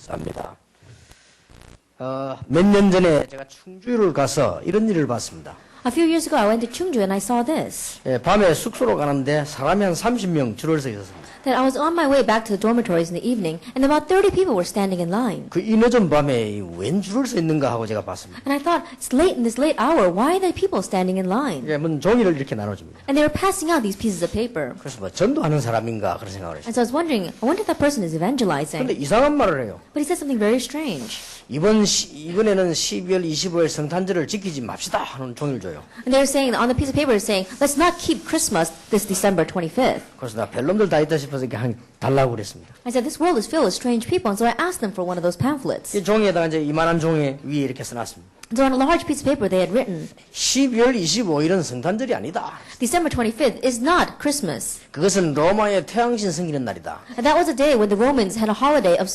쌉니다. 몇 년 전에 제가 충주를 가서 이런 일을 봤습니다. A few years ago, I went to Chungju and I saw this. 예, 밤에 숙소로 가는데 사람이 한 30명 줄을 서 있었습니다. That I was on my way back to the dormitories in the evening, and about 30 people were standing in line. 그 이 늦은 밤에 웬 줄을 서 있는가 하고 제가 봤습니다. And I thought, it's late in this late hour. Why are there people standing in line? 예, 뭐 종이를 이렇게 나눠줍니다. And they were passing out these pieces of paper. 그래서 뭐 전도하는 사람인가 그런 생각을 했어요. And so I was wondering, I wonder if that person is 근데 evangelizing. 이상한 말을 해요. But he said something very strange. 이번에는 12월 25일 성탄절을 지키지 맙시다 하는 종이를 줘요. And they were saying, on the piece of paper, saying, let's not keep Christmas this December 25th. 그래서 나 별놈들 다 있다 싶어서 이렇게 달라고 그랬습니다. I said, this world is filled with strange people, and so I asked them for one of those pamphlets. 이 종이에다가 이제 이만한 종이 위에 이렇게 써놨습니다. So on a large piece of paper, they had written, 12월 25일은 성탄절이 아니다. December 25th is not Christmas. 그것은 로마의 태양신 생기는 날이다. And that was a day when the Romans had a holiday of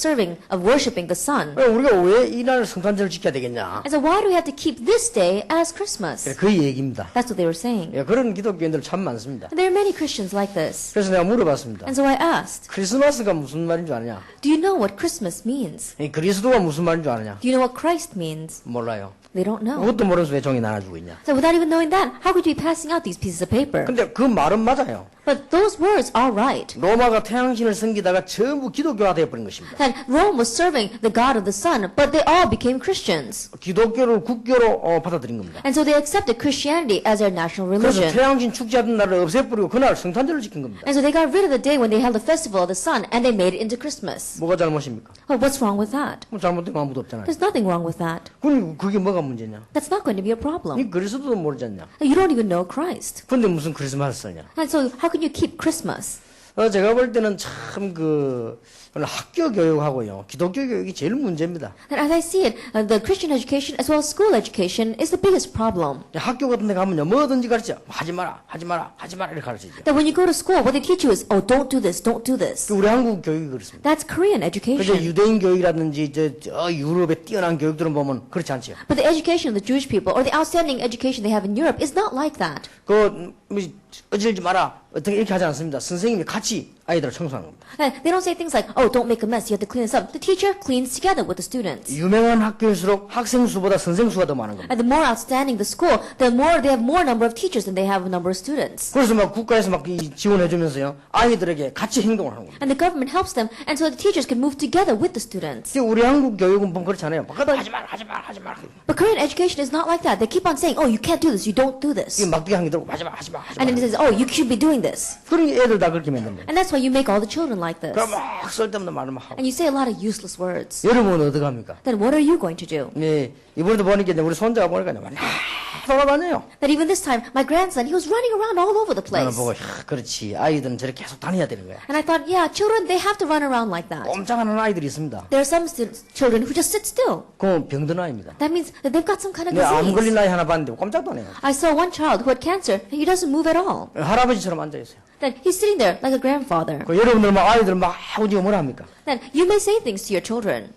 worshiping the sun. 우리가 왜 이날 성탄절을 지켜야 되겠냐? And so why do we have to keep this day as Christmas? 그 얘기입니다. That's what they were saying. 예, 그런 기독교인들 참 많습니다. And there are many Christians like this. 그래서 내가 물어봤습니다. And so I asked, 크리스마스가 무슨 말인 줄 아느냐? do you know what Christmas means? 이 그리스도가 무슨 말인 줄 아느냐? Do you know what Christ means? 몰라요. They don't know. 그것도 모르면서 왜 종이 나눠주고 있냐? So without even knowing that, how could you be passing out these pieces of paper? 근데 그 말은 맞아요. But those words are right. 로마가 태양신을 섬기다가 전부 기독교화 되어버린 것입니다. That Rome was serving the God of the sun, but they all became Christians. 기독교를 국교로 받아들인 겁니다. And so they accepted Christianity as their national 그래서 religion. 태양신 축제하던 날을 없애버리고 그날 성탄절을 지킨 겁니다. And so they got rid of the day when they held the festival of the sun, and they made it into Christmas. 뭐가 잘못입니까? Oh, what's wrong with that? 뭐 잘못된 거 아무도 없잖아요. There's nothing wrong with that. 그럼 그게 뭐가 문제냐? That's not going to be a problem. 이 그리스도도 모르지 않냐? You don't even know Christ. 근데 무슨 크리스마스냐? And so how can you keep Christmas? 제가 볼 때는 참 학교 교육하고요, 기독교 교육이 제일 문제입니다. And as I see it, the Christian education as well as school education is the biggest problem. 학교 같은 데 가면요, 뭐든지 가르쳐. 하지 마라, 하지 마라, 하지 마라 이렇게 가르치죠. That when you go to school, what they teach you is, oh, don't do this, don't do this. 우리 한국 교육이 그렇습니다. That's Korean 그저 education. 유대인 교육이라든지 저 유럽의 뛰어난 교육들은 보면 그렇지 않죠. But the education of the Jewish people, or the outstanding education they have in Europe, is not like that. 어질지 마라, 어떻게 이렇게 하지 않습니다. 선생님이 같이 아이들을 청소하는 겁니다. They don't say things like, oh, don't make a mess, you have to clean this up. The teacher cleans together with the students. 유명한 학교일수록 학생 수보다 선생 수가 더 많은 겁니다. And the more outstanding the school, they have more number of teachers than they have a number of students. 그래서 막 국가에서 막 지원해주면서요, 아이들에게 같이 행동을 하는 겁니다. And the government helps them, and so the teachers can move together with the students. 우리 한국 교육은 보면 그렇지 않아요. 바깥에 하지 마라, 하지 마라, 하지 마라. But Korean education is not like that. They keep on saying, oh, you can't do this, you don't do this. 막대기 한개 들고 하지 마, 하지 마, 하지 마. And then it says, oh, you should be doing this. 그런 애들 다 그렇게 만듭니다. And that's why you make all the children like this. 그럼 막 쓸데없는 말을 막 하고. And you say a lot of useless words. 여러분은 어떻게 합니까? Then what are you going to do? 네, 이번에도 보니까 우리 손자가 보니까 돌아다녀요. That even this time, my grandson, he was running around all over the 나는 place. 보고 그렇지, 아이들은 저렇게 계속 다녀야 되는 거야. And I thought, yeah, children, they have to run around like that. 꼼짝하는 아이들이 있습니다. There are some children who just sit still. 그건 병든 아이입니다. That means that they've got some kind of 내가 암 걸린 disease. 아이 하나 봤는데 꼼짝도 안 해요. I saw one child who had cancer, and he doesn't move at all. 할아버지처럼 앉아 있어요. Then he's sitting there like a grandfather. 여러분들 막 아이들 막 하고 뭐라 합니까? Then you may say things to your children.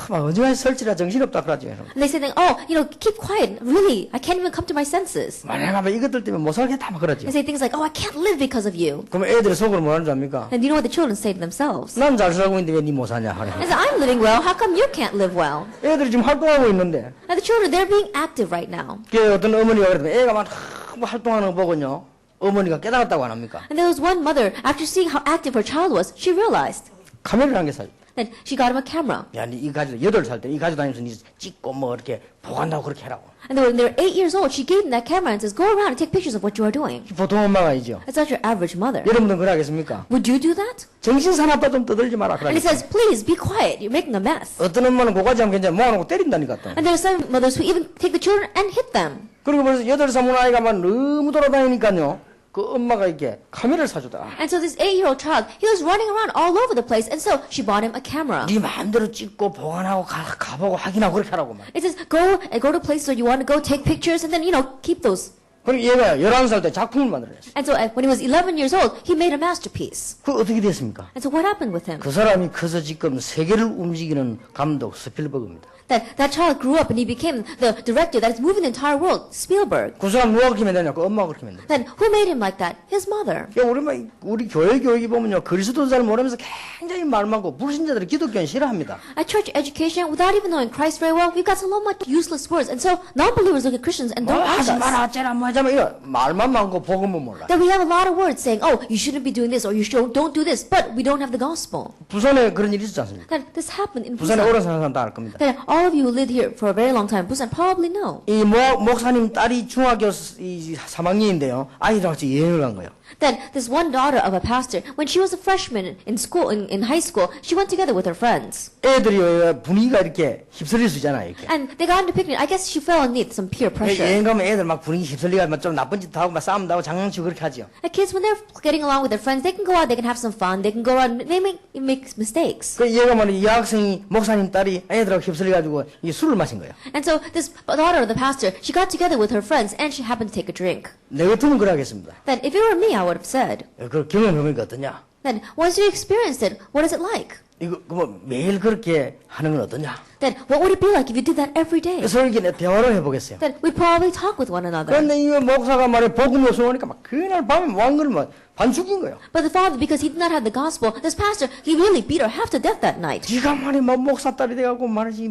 막 언제까지 설치라 정신없다 그러죠. And they say, oh, keep quiet. Really, I can't even come to my senses. 만약에 이것들 때문에 못 살겠다 막 그러죠. They say things like, oh, I can't live because of you. 그럼 애들이 속으로 뭐라는 줄 압니까? And you know what the children say to themselves? 난 잘 살고 있는데 왜 니 못 사냐 하래. They say, I'm living well. How come you can't live well? 애들이 지금 활동하고 있는데 Now the children, they're being active right now. 그 어떤 어머니가 그러더니 애가 막 활동하는 거 보고요, 어머니가 깨달았다고 안 합니까? And there was one mother, after seeing how active her child was, she realized 카메라를 한 개 사. that she got him a camera. 야, 이 가지고 8살 때 이 가지고 다니면서 니 찍고 뭐 이렇게 보관하고 그렇게 하라고. And when they were 8 years old, she gave them that camera and says, go around and take pictures of what you are doing. 보통 엄마가 이죠. That's not your average mother. 여러분들은 그러겠습니까? Would you do that? 정신사나빠 좀 떠들지 마라. And he says, please be quiet. You're making a mess. 어떤 엄마는 고가지 하면 괜찮아 모아놓고 때린다니까 또. And there are some mothers who even take the children and hit them. 그리고 벌써 8살 문 아이가 막 너무 돌아다니니까요, 그 엄마가 이렇게 카메라를 사주다. And so this 8-year-old child, he was running around all over the place, and so she bought him a camera. 네 마음대로 찍고 보관하고 가보고 확인하고 그렇게 하라고 말. It says, go to places where you want to go, take pictures, and then, keep those. 그리고 얘가 11살 때 작품을 만들어냈어요. And so when he was 11 years old, he made a masterpiece. 그 어떻게 됐습니까? And so what happened with him? 그 사람이 커서 지금 세계를 움직이는 감독 스필버그입니다. that child grew up and he became the director that is moving the entire world, Spielberg. 그 사람 누가 그렇게 만드냐? 그 엄마가 그렇게 만든다. Then who made him like that? His mother. 우리 교회 교육이 보면요, 그리스도 잘 모르면서 굉장히 말 많고 불신자들이 기독교는 싫어합니다. At church education, without even knowing Christ very well, we've got so much useless words, and so non-believers look at Christians and don't like 하지 us. 마라, 어쩌라, 뭐 하자면 이런 말만 많고 복음은 몰라. That we have a lot of words saying, oh, you shouldn't be doing this, or you don't do this, but we don't have the gospel. 부산에 그런 일이 있었지 않습니까? That this happened in 부산에 Busan. 오래 사는 사람 다 알 겁니다. That all of you who lived here for a very long time, Busan probably know. 이 목사님 딸이 중학교 3학년인데요. 아이랑 같이 여행을 간 거예요. That this one daughter of a pastor, when she was a freshman in school, in high school, she went together with her friends. 애들이 분위기가 이렇게 휩쓸릴 수 있잖아요. 이렇게. And they got into picnic. I guess she fell underneath some peer pressure. 여행 가면 애들 막 분위기 휩쓸리가 좀 나쁜 짓 하고 막 싸움도 하고 장난치고 그렇게 하죠. The kids, when they're getting along with their friends, they can go out, they can have some fun, they can go out, they make mistakes. 그 얘가 말이 여학생이 목사님 딸이 애들하고 휩쓸려 가지고 이 술을 마신 거예요. And so this daughter of the pastor, she got together with her friends and she happened to take a drink. 내 같으면 그러겠습니다. Then if it were me, I would have said, 그 경험해보니까 어떠냐? then once you experienced it, what is it like? 이거 뭐 매일 그렇게 하는 건 어떠냐? Then what would it be like if you did that every day? 그래서 이렇게 대화를 해보겠어요. Then we'd probably talk with one another. 그런데 이 목사가 말해 복음이 없으니까 막 그날 밤에 왕글 막 반죽인 거예요. But the father, because he did not have the gospel, this pastor, he really beat her half to death that night. 네가 말이 뭐 목사 딸이 돼갖고 말이지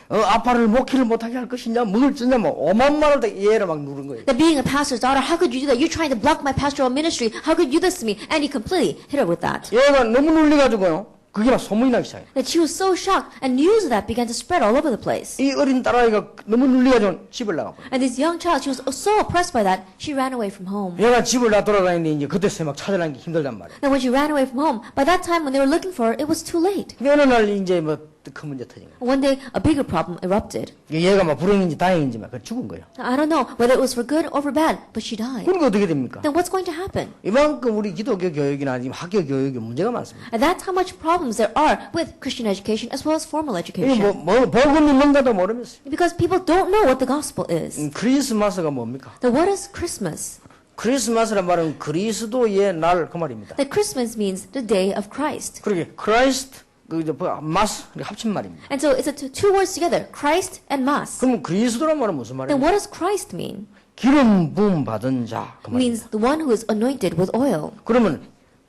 아빠를 목회를 못하게 할 것이냐 뭘 쓰냐 뭐 오만 말을 다 얘를 막 누른 거예요. That being a pastor's daughter, how could you do that? You're trying to block my pastoral ministry. How could you do this to me? And he completely hit her with that. 얘가 너무 눌려가지고요. 그게 막 소문이 나기 시작해요. That she was so shocked, and news of that began to spread all over the place. 이 어린 딸아이가 너무 눌려가지고 집을 나가고. And this young child, she was so oppressed by that, she ran away from home. 얘가 집을 나 돌아다니는데 이제 그때서 막 찾으라는 게 힘들단 말이에요. And when she ran away from home, by that time when they were looking for her, it was too late. 근데 어느 날 이제 뭐 큰 문제 터진 거예요. One day, a bigger problem erupted. 얘가 막 불행인지 다행인지 막 죽은 거예요. I don't know whether it was for good or for bad, but she died. 그러니까 어떻게 됩니까? Then what's going to happen? 이만큼 우리 기독교 교육이나 지금 학교 교육에 문제가 많습니다. And that's how much problems there are with Christian education as well as formal 이게 education. 복음이 뭔가도 모르면서. Because people don't know what the gospel is. 크리스마스가 뭡니까? Then what is Christmas? 크리스마스란 말은 그리스도의 날 그 말입니다. That Christmas means the day of Christ. 그러게 크라이스트 마스 합친 말입니다. And so it's two words together, Christ and Mass. 그럼 그리스도란 말은 무슨 Then 말이에요? what does Christ mean? 기름 부음 받은 자 그 It means 말입니다. the one who is anointed with oil. 그러면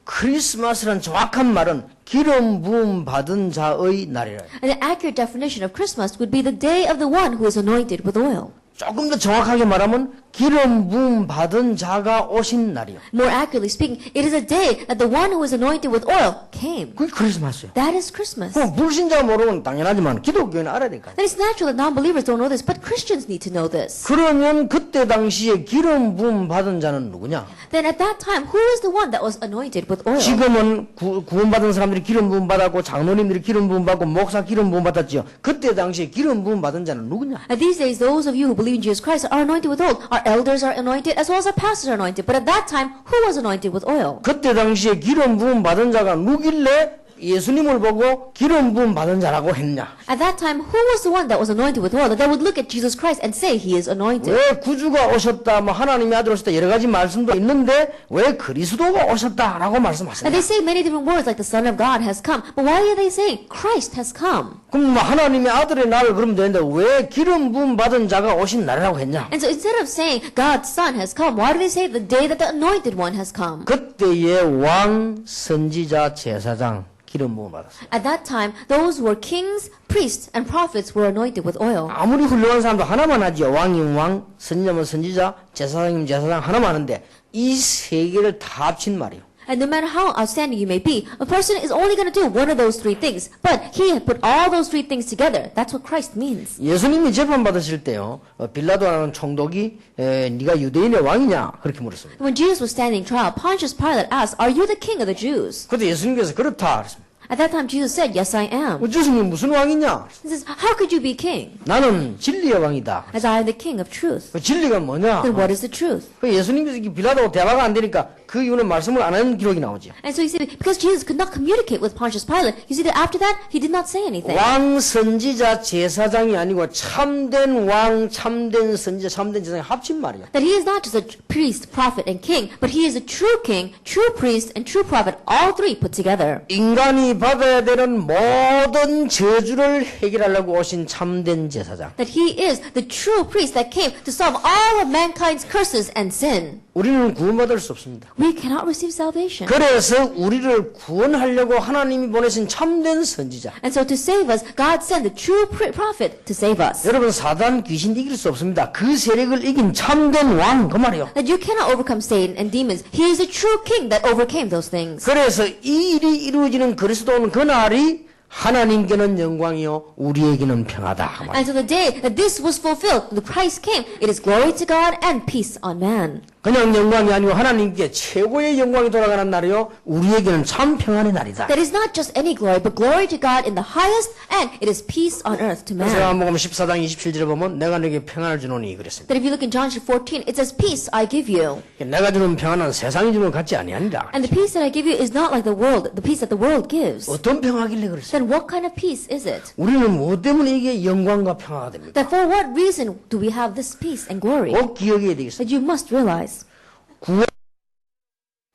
크리스마스란 정확한 말은 기름 부음 받은 자의 날이라. And the accurate definition of Christmas would be the day of the one who is anointed with oil. 조금 더 정확하게 말하면 기름 부음 받은 자가 오신 날이요. More accurately speaking, it is a day that the one who is anointed with oil came. 그게 크리스마스예요. That is Christmas. 그럼 불신자가 모르면 당연하지만 기독교는 알아야 될 거 아니에요. Then it's natural that non-believers don't know this, but Christians need to know this. 그러면 그때 당시에 기름 부음 받은 자는 누구냐? Then at that time, who is the one that was anointed with oil? 지금은 구원받은 사람들이 기름 부음 받았고 장로님들이 기름 부음 받고 목사 기름 부음 받았지요. 그때 당시에 기름 부음 받은 자는 누구냐? And these days, those of you who believe in Jesus Christ are anointed with oil. Our elders are anointed as well as our pastors are anointed. But at that time, who was anointed with oil? 그때 당시에 기름 부음 받은 자가 누길래 예수님을 보고 기름 부음 받은 자라고 했냐? At that time, who was the one that was anointed with oil that they would look at Jesus Christ and say he is anointed? 왜 구주가 오셨다, 뭐 하나님의 아들 오셨다 여러 가지 말씀도 있는데 왜 그리스도가 오셨다라고 And 말씀하셨냐? they say many different words like the Son of God has come. But why are they saying Christ has come? 그럼 뭐 하나님의 아들의 날을 그러면 되는데 왜 기름 부음 받은 자가 오신 날이라고 했냐? And so instead of saying God's Son has come, why do they say the day that the anointed one has come? 그때의 왕, 선지자, 제사장 기름 부음 받았어요. At that time, those who were kings, priests, and prophets were anointed with oil. 아무리 훌륭한 사람도 하나만 하지요. 왕이면 왕, 선지자면 선지자, 제사장이면 제사장 하나만 하는데 이 세 개를 다 합친 말이에요. And no matter how outstanding you may be, a person is only going to do one of those three things. But he had put all those three things together. That's what Christ means. 예수님이 재판 받으실 때요. 빌라도라는 총독이 네가 유대인의 왕이냐 그렇게 물었습니다. When Jesus was standing trial, Pontius Pilate asked, "Are you the king of the Jews?" 그때 예수님께서 그렇다 그랬습니다. At that time, Jesus said, "Yes, I am." 주님이 무슨 왕이냐? He says, "How could you be king? 나는 진리의 왕이다. As I am the king of truth." 그 진리가 뭐냐? Then what is the truth? 그 예수님께서 빌라도하고 대화가 안 되니까 그 이유는 말씀을 안 하는 기록이 나오죠. And so you see, because Jesus could not communicate with Pontius Pilate, you see that after that, he did not say anything. 왕, 선지자, 제사장이 아니고 참된 왕, 참된 선지자, 참된 제사장이 합친 말이야. That he is not just a priest, prophet, and king, but he is a true king, true priest, and true prophet, all three put together. 인간이 받아야 되는 모든 저주를 해결하려고 오신 참된 제사장. That he is the true priest that came to solve all of mankind's curses and sin. 우리는 구원받을 수 없습니다. We cannot receive salvation. 그래서 우리를 구원하려고 하나님이 보내신 참된 선지자. And so to save us, God sent the true prophet to save us. 여러분, 사단 귀신 이길 수 없습니다. 그 세력을 이긴 참된 왕, 그 말이요. That you cannot overcome Satan and demons. He is a true king that overcame those things. 그래서 이 일이 이루어지는 그리스도는 그날이 하나님께는 영광이요 우리에게는 평화다. And so the day that this was fulfilled, the Christ came, it is glory to God and peace on man. 그냥 영광이 아니고 하나님께 최고의 영광이 돌아가는 날이요 우리에게는 참 평안의 날이다. That is not just any glory, but glory to God in the highest, and it is peace on earth to 그래서 man. 마가복음 14장 27절에 보면 내가 너에게 평안을 주노니 그랬습니다. That if you look in John 14, it says, peace I give you. 내가 주는 평안은 세상이 주는 것 같지 아니하니라. And the peace that I give you is not like the world, the peace that the world gives. 어떤 평화길래 그랬어요? Then what kind of peace is it? 우리는 무엇 때문에 이게 영광과 평화가 됩니까? That for what reason do we have this peace and glory? 꼭 기억해야 되겠어요. That you must realize. 구원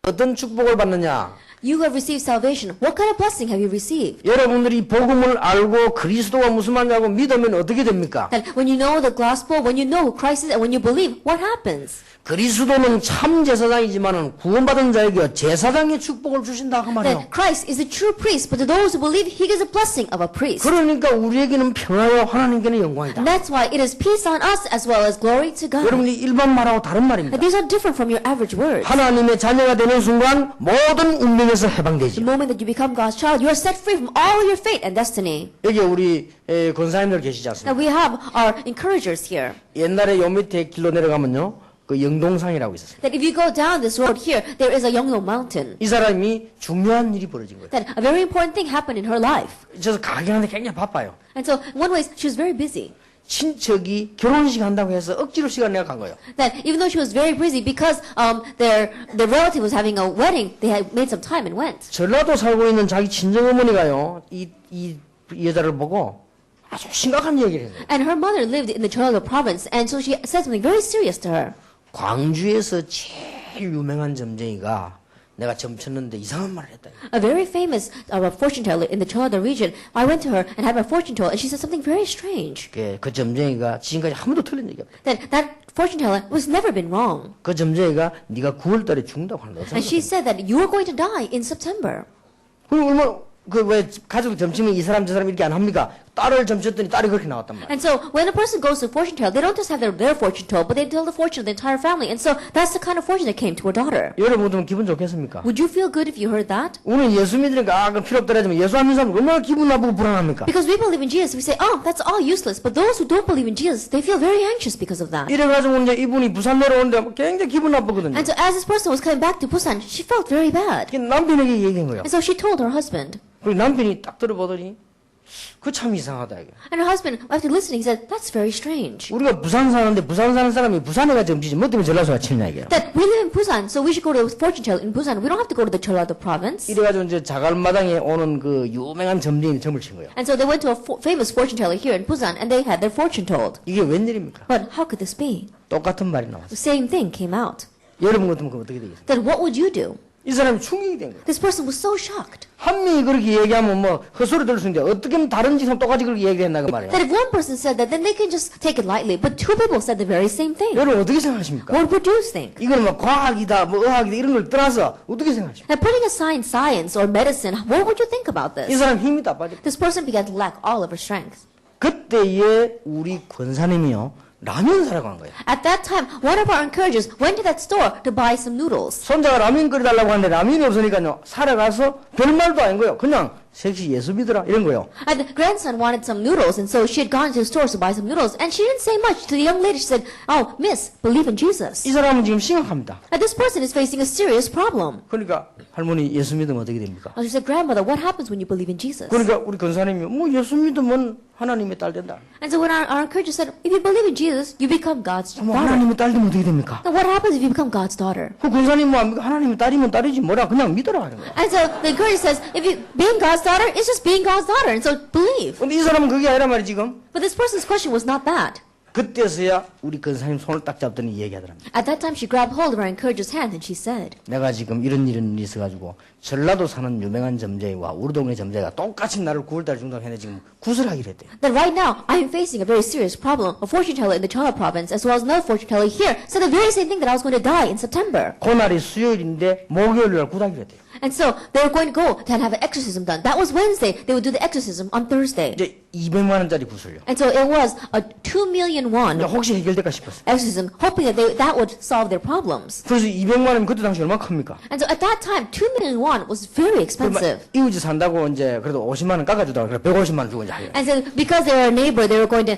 어떤 축복을 받느냐? You have received salvation. What kind of blessing have you received? 여러분들이 복음을 알고 그리스도가 무슨 말이냐고 믿으면 어떻게 됩니까? That when you know the gospel, when you know who Christ is, and when you believe, what happens? 그리스도는 참 제사장이지만은 구원받은 자에게 제사장의 축복을 주신다 그 말이에요. That Christ is a true priest, but to those who believe, He gives a blessing of a priest. 그러니까 우리에게는 평화와 하나님께는 영광이다. And that's why it is peace on us as well as glory to God. 여러분이 일반 말하고 다른 말입니다. That these are different from your average words. 하나님의 자녀가 되는 순간 모든 운명에서 The 해방되죠. moment that you become God's child, you are set free from all your fate and destiny. 여기 우리 권사님들 계시지 않습니까? Now we have our encouragers here. 옛날에 요 밑에 길로 내려가면요. 그 영동산이라고 있었어요. That if you go down this road here, there is a Yeongno mountain. 이 사람이 중요한 일이 벌어진 거예요. That a very important thing happened in her life. 그래서 가게하는데 굉장히 바빠요. And so, in one way, she was very busy. 친척이 결혼식 한다고 해서 억지로 시간 내가 간 거예요. That even though she was very busy, because their relative was having a wedding, they had made some time and went. 전라도 살고 있는 자기 친정어머니가요, 이 여자를 보고 아주 심각한 얘기를 했어요. And her mother lived in the Jeollado province, and so she said something very serious to her. 광주에서 제일 유명한 점쟁이가 내가 점쳤는데 이상한 말을 했다. A very famous fortune teller in the Jeollado region, I went to her and had my fortune told, and she said something very strange. 그 점쟁이가 지금까지 한 번도 틀린 적이 없다. That fortune teller was never been wrong. 그 점쟁이가 네가 9월달에 죽는다고 하는 거죠. And she said that you are going to die in September. 그럼 얼마나 왜 가족을 점치면 이 사람 저 사람 이렇게 안 합니까? 딸을 점쳤더니 딸이 그렇게 나왔단 말이야. And so when a person goes to a fortune teller, they don't just have their fortune told, but they tell the fortune of the entire family. And so that's the kind of fortune that came to her daughter. 여러분들은 기분 좋겠습니까? Would you feel good if you heard that? 우리는 예수 믿으니까 그건 필요 없더라 하지만 예수 안 믿는 사람 얼마나 기분 나쁘고 불안합니까? Because we believe in Jesus, we say, oh, that's all useless. But those who don't believe in Jesus, they feel very anxious because of that. 이래가지고 이제 이분이 부산 내려오는데 굉장히 기분 나쁘거든요. And so as this person was coming back to Busan, she felt very bad. 남편에게 얘기한 거예요. And so she told her husband. 그리고 남편이 딱 들어보더니 그 참 이상하다 이게. And her husband, after listening, said, that's very strange. 우리가 부산 사는데 부산 사는 사람이 부산에 가서 점치지 뭐 때문에 전라도가 치느냐 이게. That we live in Busan, so we should go to a fortune teller in Busan. We don't have to go to the Jeollado province. 이래가지고 이제 자갈마당에 오는 그 유명한 점쟁이 점을 친 거예요. And so they went to a famous fortune teller here in Busan, and they had their fortune told. 이게 웬일입니까? But how could this be? 똑같은 말이 나왔어요. The same thing came out. 여러분 같으면 그럼 어떻게 되겠어요? Then what would you do? 이 사람이 충격이 된 거예요. This person was so shocked. 한 명이 그렇게 얘기하면 뭐 헛소리 들을 수 있는데 어떻게 하면 다른 지금 똑같이 그렇게 얘기했나 그 말이에요. That if one person said that, then they can just take it lightly. But two people said the very same thing. 여러분 어떻게 생각하십니까? What would you think? 이건 뭐 과학이다, 뭐 의학이다 이런 걸 떠나서 어떻게 생각하십니까? Now, putting aside science or medicine, what would you think about 이 this? 사람 힘이 다 빠져. This person began to lack all of her strength. 그때에 우리 권사님이요 라면 사라고 한 거예요. At that time, one of our encouragers went to that store to buy some noodles. 손자가 라면 끓여달라고 하는데 라면이 없으니까요 살아가서 별말도 아닌 거예요. 그냥 섹시 예수 믿어라 이런 거요. And the grandson wanted some noodles, and so she had gone to the stores to buy some noodles, and she didn't say much to the young lady. She said, "Oh, miss, believe in Jesus." 이 사람은 지금 심각합니다. And this person is facing a serious problem. 그러니까 할머니 예수 믿으면 어떻게 됩니까? And she said, "Grandmother, what happens when you believe in Jesus?" 그러니까 우리 권사님이 뭐 예수 믿으면 하나님의 딸 된다. And so when our encourager said, "If you believe in Jesus, you become God's 뭐 daughter." 하나님의 딸 되면 어떻게 됩니까? Then what happens if you become God's daughter? 그 권사님 뭐 하나님의 딸이면 딸이지 뭐라 그냥 믿어라 하는 거야. And so the encourager says, if you being God's daughter, it's just being God's daughter, and so believe. 근데 이 사람은 그게 아니란 말이 지금. But this person's question was not that. 그때서야 우리 권사님 손을 딱 잡더니 얘기하더랍니다. At that time, she grabbed hold of our encourager's hand and she said, 내가 지금 이런 일이 있어가지고 전라도 사는 유명한 점쟁이와 우리 동네 점쟁이가 똑같이 나를 9월달 중단했는데 지금 구슬하기로 했대요. that right now, I am facing a very serious problem. A fortune teller in the Chola province, as well as another fortune teller here, said the very same thing that I was going to die in September. 그날이 수요일인데 목요일날 구하기로 했대요. And so they were going to go and have an exorcism done. That was Wednesday. They would do the exorcism on Thursday. 이제 200만 원짜리 구슬요. And so it was a 2 million won 이제 혹시 해결될까 싶었어요. exorcism, hoping that that would solve their problems. 그래서 200만 원이면 그때 당시 얼마 큽니까? And so at that time, 2 million won was very expensive. 이웃이 산다고 이제 그래도 50만 원 깎아주다가 그래 150만 원 주고 이제 하요. And so because they were a neighbor, they were going to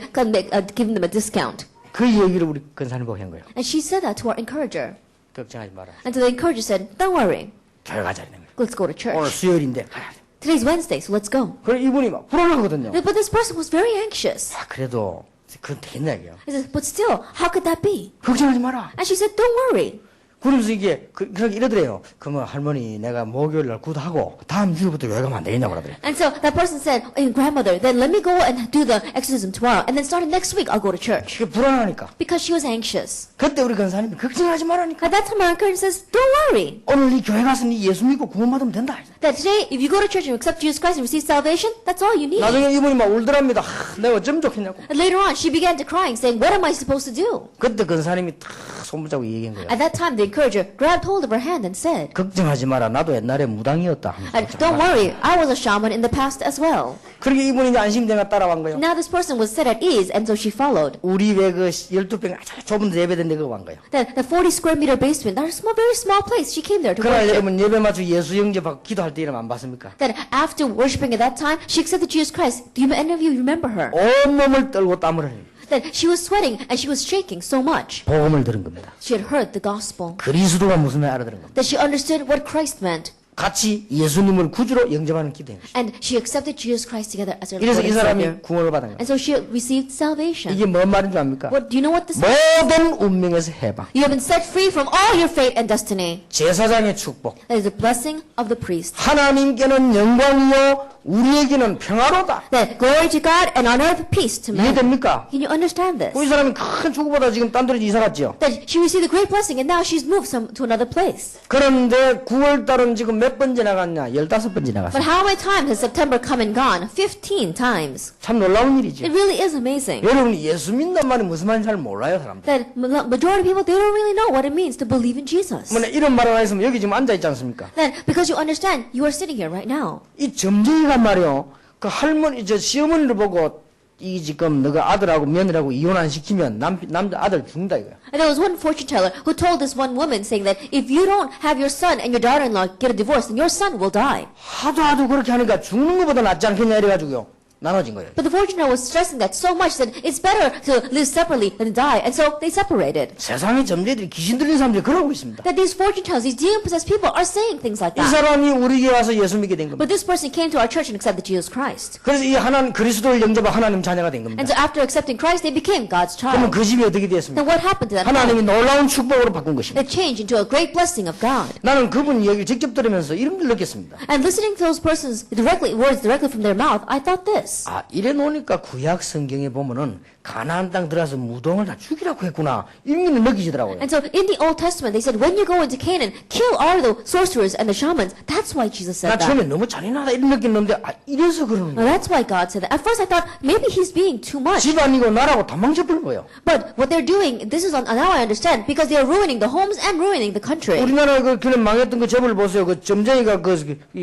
give them a discount. 그 얘기를 우리 권사님 보고 한 거예요. And she said that to our encourager. 걱정하지 마라. And so the encourager said, "Don't worry, 교회 가자 이런 거예요. let's go to 오늘 church. 수요일인데 가야 돼. Today's Wednesday, so let's go." 그래 이분이 막 불안하거든요. But this person was very anxious. 아 그래도 그건 되겠냐 이게요. He said, "But still, how could that be?" 걱정하지 마라. And she said, "Don't worry." 그러면서 이게 그렇게 이러더래요. 그러면 할머니 내가 목요일날 구도하고 다음 주부터 교회 가면 안 되겠냐고 그러더래요. And so that person said, "Grandmother, then let me go and do the exorcism tomorrow, and then starting next week, I'll go to church." 그게 불안하니까. Because she was anxious. 그때 우리 권사님이 걱정하지 말라니까. At that time, our encourager says, "Don't worry. 오늘 이 교회 가서 네 예수 믿고 구원받으면 된다. That today, if you go to church and accept Jesus Christ and receive salvation, that's all you need." 나중에 이분이 막 울더랍니다. 내가 어쩜 좋겠냐고. And later on, she began to crying, saying, "What am I supposed to do?" 그때 권사님이 탁 손붙잡고 얘기한 거예요. At that time, the encourager grabbed hold of her hand and said, 걱정하지 마라. 나도 옛날에 무당이었다. "Don't worry, I was a shaman in the past as well." 그렇게 이분이 이제 안심되가 따라간 거예요. Now this person was set at ease, and so she followed. 우리 왜 그 12평 아주 좁은 데 예배된 데가 간 거예요. Then the 40 square meter basement, that small, very small place, she came there to 그날 worship. 여러분 예배 맞춰 예수 영접하고 기도할 때 이러면 안 봤습니까? Then after worshiping at that time, she accepted Jesus Christ. Do you, any of you remember her? 온 몸을 떨고 땀을 흘려요. Then she was sweating and she was shaking so much. 복음을 들은 겁니다. She had heard the gospel. 그리스도가 무슨 말 알아들은 겁니다. That she understood what Christ meant. 같이 예수님을 구주로 영접하는 기도예요. And she accepted Jesus Christ together as her 이래서 Lord 이 and 사람이 Savior. 구원을 받은 거예요. And so she received salvation. 이게 뭔 말인 줄 압니까? What, do you know what this is? 모든 운명에서 해방. You have been set free from all your fate and destiny. 제사장의 축복. That is the blessing of the priest. 하나님께는 영광이요 우리에게는 평화로다. That glory to God and on earth peace to men. 이해됩니까? Can you understand this? 이 사람이 큰 축복보다 지금 딴 데로 이사 갔죠. That she received a great blessing and now she's moved to another place. 그런데 9월달은 지금 몇 번 지나갔냐? 15번 But 지나갔어요. how many times has September come and gone? 15 times. 참 놀라운 일이죠. It really is amazing. 여러분 예수 믿는 말이 무슨 말인지 잘 몰라요 사람들. That majority of people, they don't really know what it means to believe in Jesus. 뭐 이런 말을 하시면 여기 지금 앉아 있지 않습니까? Then, because you understand, you are sitting here right now. 이 점쟁이가 말이요. 그 할머니 저 시어머니를 보고 이 지금 너가 아들하고 며느리하고 이혼 안 시키면 남자 아들 죽는다 이거야. And there was one fortune teller who told this one woman saying that if you don't have your son and your daughter-in-law get a divorce, then your son will die. 하도 그렇게 하니까 죽는 것보다 낫지 않겠냐 이래가지고요. 나눠진 거예요. But the fortune teller was stressing that so much that it's better to live separately than die. And so they separated. 세상에 점쟁이들이 귀신 들린 사람들이 그러고 있습니다. That these fortune tellers, these demon-possessed people are saying things like 이 that. 사람이 우리에게 와서 예수 믿게 된 겁니다. But this person came to our church and accepted Jesus Christ. 그래서 이 하나님 그리스도를 영접한 하나님 자녀가 된 겁니다. And so after accepting Christ, they became God's 그러면 child. 그 집이 어떻게 됐습니까? Then what happened to that 하나님이 home? 놀라운 축복으로 바꾼 것입니다. It changed into a great blessing of God. 나는 그분 얘기를 직접 들으면서 이런 걸 느꼈습니다. And listening to those persons words directly from their mouth, I thought this. 아, 이래 놓으니까 구약 성경에 보면은 가나안 땅 들어가서 무동을 다 죽이라고 했구나. 이런 게 느끼시더라고요. And so in the Old Testament, they said, when you go into Canaan, kill all the sorcerers and the shamans. That's why Jesus 나 said that. 처음에 너무 잔인하다 이런 느꼈는데 아, 이래서 그러는 Well, 거예요. that's why God said that. At first I thought, maybe he's being too much. 집안이고 나라고 다 망쳐버린 거예요. But what they're doing, this is now I understand, because they are ruining the homes and ruining the country. 우리나라 그 그런 망했던 그 재벌 보세요. 그 점쟁이가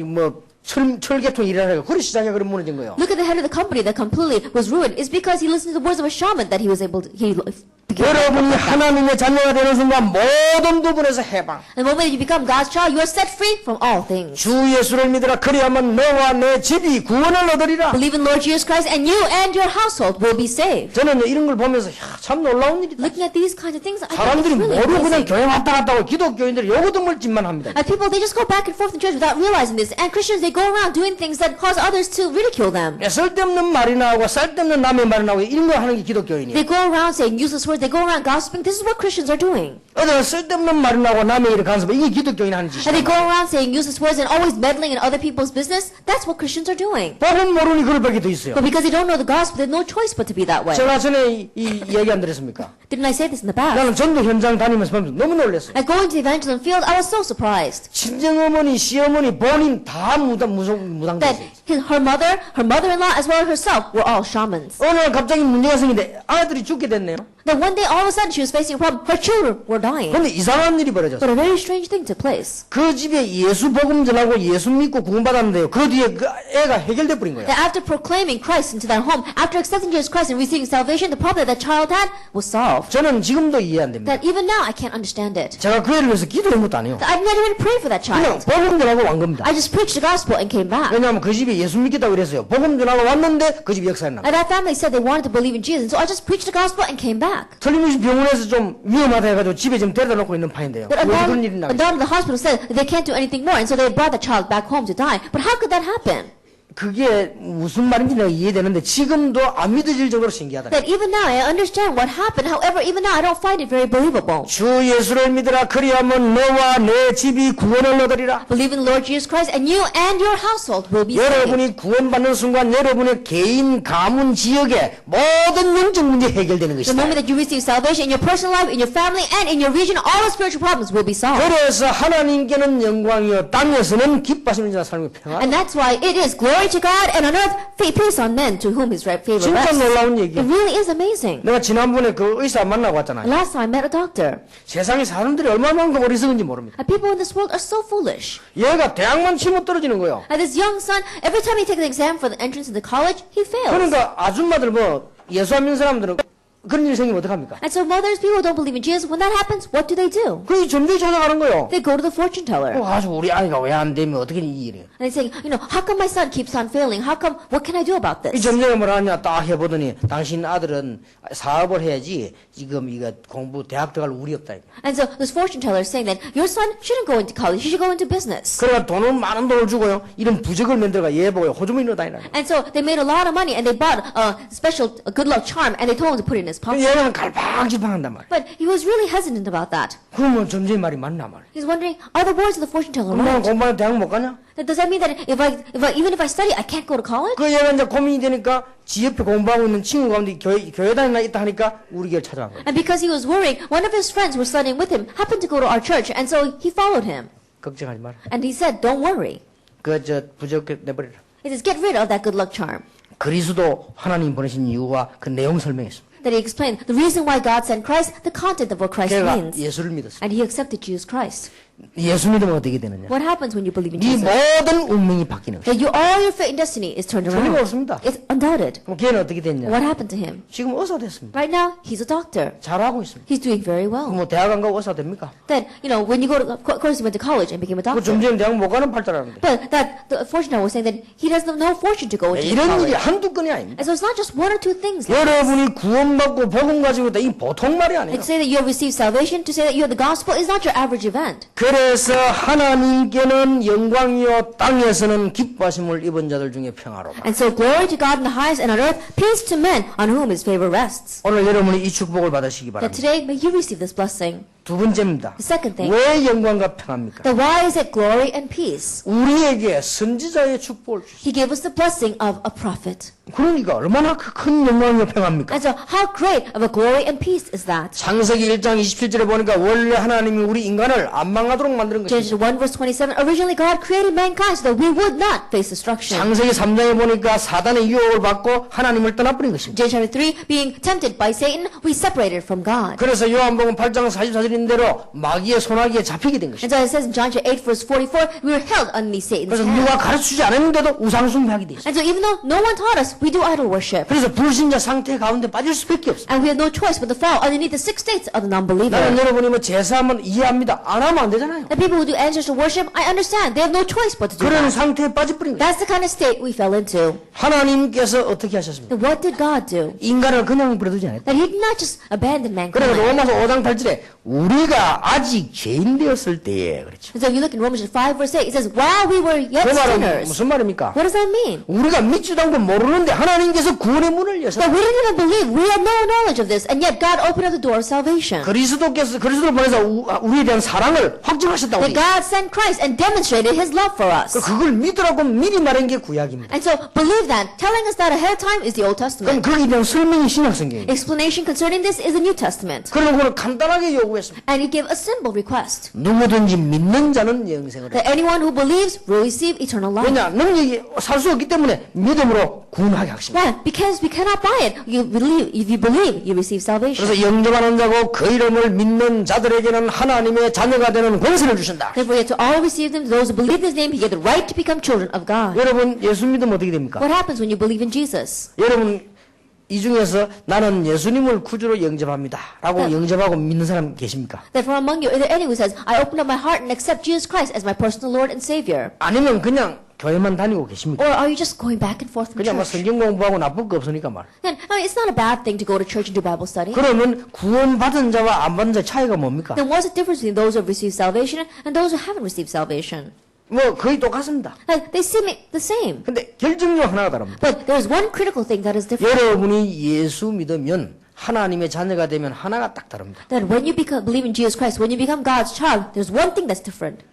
뭐 철계통 일하다가 그래 시장이 그래 무너진 거예요. Look at the head of the company that completely was ruined. It's because he listened to the words of a shaman that he was able to, 여러분이 하나님의 자녀가 되는 순간 모든 부분에서 해방. The moment you become God's child, you are set free from all things. 주 예수를 믿으라 그리하면 너와 내 집이 구원을 얻으리라. Believe in Lord Jesus Christ and you and your household will be saved. 저는 이런 걸 보면서 참 놀라운 일이다. Looking at these kinds of things, I think 사람들이 it's really 모르고 그냥 amazing. 교회 왔다 갔다 하고 기독교인들이 요거들만 합니다. And people, they just go back and forth in church without realizing this. And Christians, they go around doing things that cause others to ridicule them. 쓸데없는 말이 나오고 쓸데없는 남의 말이 나오고 이런 거 하는 게 기독교인이에요. They go around saying useless words. They go around gossiping. This is what Christians are doing. 어디 쓸데없는 말이 나오고 남의 일에 간섭 이게 기독교인 하는 And they go 짓이에요. around saying useless words and always meddling in other people's business. That's what Christians are doing. 복음 모르니 그럴 밖에 더 있어요. But because they don't know the gospel, they have no choice but to be that way. 제가 전에 이 얘기 안 드렸습니까? Didn't I say this in the past? 나는 전도 현장 다니면서 보면서 너무 놀랐어요. At going to the evangelism field, I was so surprised 친정어머니, 시어머니, 본인 다 that 무당됐어요. her mother-in-law, as well as herself, were all shamans. 어느 날 갑자기 문제가 생긴데 아들이 죽게 됐네요. Then one day, all of a sudden, she was facing a problem. Her children were dying. 그런데 이상한 일이 벌어졌어요. But a very strange thing took place. 그 집에 예수 복음 전하고 예수 믿고 구원받았는데요. 그 뒤에 그 애가 해결돼 버린 거예요. That after proclaiming Christ into that home, after accepting Jesus Christ and receiving salvation, the problem that that child had was solved. 저는 지금도 이해 안 됩니다. That even now, I can't understand it. 제가 그 애를 위해서 기도한 것도 아니에요. I've not even prayed for that 그냥 child. 복음 전하고 온 겁니다. I just preached the gospel and came back. 왜냐하면 그 집에 예수 믿겠다고 그랬어요. 복음 전하고 왔는데 그 집이 역사에 나. And that family said they wanted to believe in Jesus, and so I just preached the gospel and came back. 틀림없이 병원에서 좀 위험하다 해가지고 집에 지금 데려다 놓고 있는 판인데요. But 왜 그런 일이 a 나? doctor in the hospital said that they can't do anything more, and so they brought the child back home to die. But how could that happen? 그게 무슨 말인지 내가 이해되는데 지금도 안 믿어질 정도로 신기하다. That even now I understand what happened. However, even now I don't find it very believable. 주 예수를 믿으라 그리하면 너와 내 집이 구원을 얻으리라. Believe in the Lord Jesus Christ, and you and your household will be saved. 여러분이 구원받는 순간 여러분의 개인 가문 지역의 모든 영적 문제 해결되는 The 것이다. moment that you receive salvation in your personal life, in your family, and in your region, all the spiritual problems will be solved. 그래서 하나님께는 영광이요 땅에서는 기뻐하시는 자 삶의 평안. And that's why it is glory to God, and on earth peace on men to whom His favor 진짜 rests. 놀라운 It 얘기야. really is amazing. 내가 지난번에 그 의사 만나고 왔잖아요. Last time I met a doctor. 세상에 사람들이 얼마만큼 어리석은지 모릅니다. And people in this world are so foolish. 얘가 대학만 치면 떨어지는 거예요. And this young son, every time he takes an exam for the entrance into college, he fails. 그러니까 아줌마들 뭐 예수 안 믿는 사람들은 그런 일이 생기면 어떡합니까? And so mothers, people who don't believe in Jesus, when that happens, what do? 그 점쟁이 찾아가는 거예요. They go to the fortune teller. 아주 우리 아이가 왜 안 되면 어떻게 이 일이에요? And they say, how come my son keeps on failing? How come, what can I do about 이 this? 점쟁이가 뭐라 하냐 딱 해보더니 당신 아들은 사업을 해야지 지금 이거 공부 대학 들어갈 우리 없다. And so this fortune teller is saying that your son shouldn't go into college, he should go into business. 그러니까 돈을 많은 돈을 주고요. 이런 부적을 만들어가 얘 보고 호주머니 넣어 다니라. And so they made a lot of money and they bought a special good luck charm and they told him to put it in his pocket. 얘는 갈팡질팡한단 말이야. But he was really hesitant about that. 그러면 점쟁이 말이 맞나 말이야. He's wondering, are the words of the fortune teller 그럼 나는 right? 공부하는 대학 못 가냐? Does that mean that even if I study, I can't go to college? 그 얘가 이제 고민이 되니까 지 옆에 공부하고 있는 친구 가운데 교회 다니나 있다 하니까 우리 교회 찾아간 거야. And because he was worrying, one of his friends who was studying with him happened to go to our church, and so he followed him. 걱정하지 마라. And he said, don't worry. 그 부적 내버리라. He says, get rid of that good luck charm. 그리스도 하나님 보내신 이유와 그 내용 설명했습니다. That he explained the reason why God sent Christ, the content of what Christ 제가 means. 예수를 믿었습니다. And he accepted Jesus Christ. 예수 믿으면 어떻게 되느냐? What happens when you believe in 네 Jesus? 모든 운명이 바뀌는 거예요. That all your fate and destiny is turned 틀림 around. 없습니다. It's undoubted. 그럼 걔는 어떻게 됐냐? What happened to him? 지금 의사 됐습니다. Right now, he's a doctor. 잘하고 있습니다. He's doing very well. 뭐 대학 안 가고 의사 됩니까? That, when you go to, of course he went to college and became a 그 doctor. 점쟁이 대학 못 가는 팔자라는데. But that, the fortune teller was saying that he has no fortune to go into 이런 일이 college. 한두 건이 아닙니다. And so it's not just one or two things. Like 여러분이 구원받고 복음 가지고 있다. 이 보통 말이 아니에요. to say that you have received salvation, to say that you have the gospel is not your average event. 그래서 하나님께는 영광이요 땅에서는 기뻐하심을 입은 자들 중에 평화로다. And so glory to God in the highest and on earth, peace to men on whom his favor rests. 오늘 여러분이 이 축복을 받으시기 That 바랍니다. today may you receive this blessing. 두 번째입니다. The second thing, 왜 영광과 평화입니까? that why is it glory and peace? 우리에게 선지자의 축복을 주셨어요. He gave us the blessing of a prophet. 그러니까 얼마나 큰 영광이요 평화입니까? And so how great of a glory and peace is that? 창세기 1장 27절에 보니까 원래 하나님이 우리 인간을 안 망하도록 만드는 Genesis 것입니다. 1 verse 27, originally God created mankind so that we would not face destruction. 창세기 3장에 보니까 사단의 유혹을 받고 하나님을 떠나버린 것입니다. Genesis chapter 3, being tempted by Satan, we separated from God. 그래서 요한복음 8장 44절에 말씀드린 대로 마귀의 손아귀에 잡히게 된 것입니다. And so it says in John 8 verse 44, we were held underneath Satan's 그래서 hand. 누가 가르치지 않았는데도 우상숭배하게 돼 있어요. And so even though no one taught us, we do idol worship. 그래서 불신자 상태 가운데 빠질 수밖에 없어요. And we have no choice but to fall underneath the six states of the non-believer. 나는 여러분이 뭐 제사하면 이해합니다. 안 하면 안 되잖아요. The people who do ancestral worship, I understand. They have no choice but to do 그런 that. 상태에 빠져버린 거예요. That's the kind of state we fell into. 하나님께서 어떻게 하셨습니까? Then what did God do? 인간을 그냥 버려두지 않았다. That He did not just abandon 그래서 mankind. 로마서 5장 8절에 우리가 아직 죄인 되었을 때에 그렇죠. And so if you look in Romans 5 verse 8, it says, while we were yet 그 말은 sinners. 무슨 말입니까? What does that mean? 우리가 믿지도 않고 모르는데 하나님께서 구원의 문을 That 여셨다. we didn't even believe. We had no knowledge of this. And yet God opened up the door of salvation. 그리스도를 보내서 우리에 대한 사랑을 확증하셨다고. That God sent Christ and demonstrated His love for us. 그걸 믿으라고 미리 말한 게 구약입니다. And so believe that. Telling us that ahead of time is the Old 그럼 Testament. 거기에 대한 설명이 신약성경이에요. Explanation concerning this is the New Testament. 그리고 그걸 간단하게 요구했습니다. And He gave a simple request. 누구든지 믿는 자는 영생을 해. That anyone who believes will receive eternal life. 왜냐? 능력이 살 수 없기 때문에 믿음으로 구원하게 하십니다. Why? Because we cannot buy it. You believe. If you believe, you receive salvation. 그래서 영접하는 자고 그 이름을 믿는 자들에게는 하나님의 자녀가 되는 권세를 주신다. Therefore, to all receive them, those who believe His name, He gave the right to become children of God. 여러분 예수 믿으면 어떻게 됩니까? What happens when you believe in Jesus? 여러분 이 중에서 나는 예수님을 구주로 영접합니다 라고 영접하고 믿는 사람 계십니까? Therefore, among you, is there anyone who says, I open up my heart and accept Jesus Christ as my personal Lord and Savior? 아니면 그냥 교회만 다니고 계십니까? Or are you just going back and forth from 그냥 뭐 church? 성경 공부하고 나쁠 거 없으니까 말. Then, it's not a bad thing to go to church and do Bible study. 그러면 구원받은 자와 안 받은 자 차이가 뭡니까? Then what's the difference between those who have received salvation and those who haven't received salvation? 뭐 거의 똑같습니다. Like, they seem the same. 근데 결정적으로 하나가 다릅니다. But there's one critical thing that is different. 여러분이 예수 믿으면 하나님의 자녀가 되면 하나가 딱 다릅니다. That when you believe in Jesus Christ, when you become God's child, there's one thing that's different.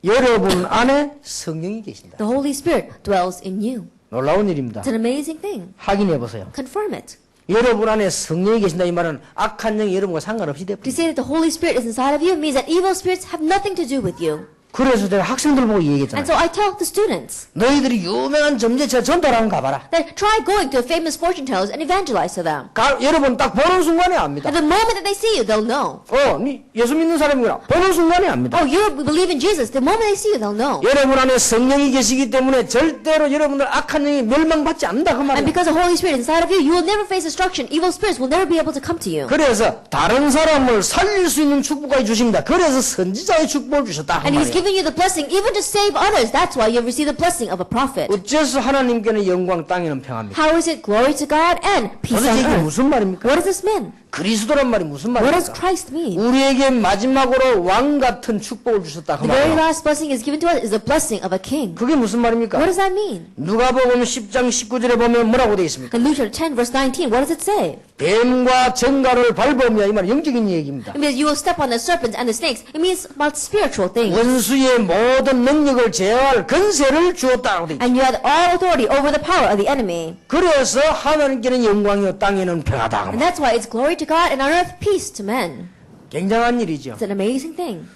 여러분 안에 성령이 계신다. The Holy Spirit dwells in you. 놀라운 일입니다. It's an amazing thing. 확인해 보세요. Confirm it. 여러분 안에 성령이 계신다 이 말은 악한 영이 여러분과 상관없이 To 돼버립니다. say that the Holy Spirit is inside of you means that evil spirits have nothing to do with you. 그래서 제가 학생들 보고 And 얘기했잖아요. so I tell the students 너희들이 유명한 점재차 전달하는 가봐라. that try going to famous fortune tellers and evangelize to them. 여러분 딱 보는 순간에 압니다. At the moment that they see you, they'll know. 니 예수 믿는 사람이구나. 보는 순간에 압니다. Oh, you believe in Jesus. The moment they see you, they'll know. 여러분 안에 성령이 계시기 때문에 절대로 여러분들 악한 영이 멸망받지 않는다 그 And 말이에요. because the Holy Spirit is inside of you, you will never face destruction. Evil spirits will never be able to come to you. 그래서 다른 사람을 살릴 수 있는 축복까지 주십니다. 그래서 선지자의 축복을 주셨다 그 And He's 말이에요. giving you the blessing even to save others. That's why you have received the blessing of a prophet. 어째서 하나님께는 영광 땅에는 평합니까? How is it glory to God and peace 도대체 on 이게 earth? 무슨 말입니까? What does this mean? 그리스도란 말이 무슨 What does 말입니까? Christ mean? 우리에게 마지막으로 왕 같은 축복을 주셨다 그 The very 말이에요. last blessing is given to us is the blessing of a king. 그게 무슨 말입니까? What does that mean? 누가복음 10장 19절에 보면 뭐라고 되어 있습니까? In Luke 10 verse 19, what does it say? 뱀과 정갈을 밟으며 이 말은 영적인 얘기입니다. It means you will step on the serpents and the snakes. It means about spiritual things. 원수의 모든 능력을 제어할 권세를 주었다고 되어 있습니다. And you had all authority over the power of the enemy. 그래서 하나님께는 영광이요 땅에는 평하다. And that's why it's glory to God and on earth peace to men. 굉장한 일이죠. It's an amazing thing.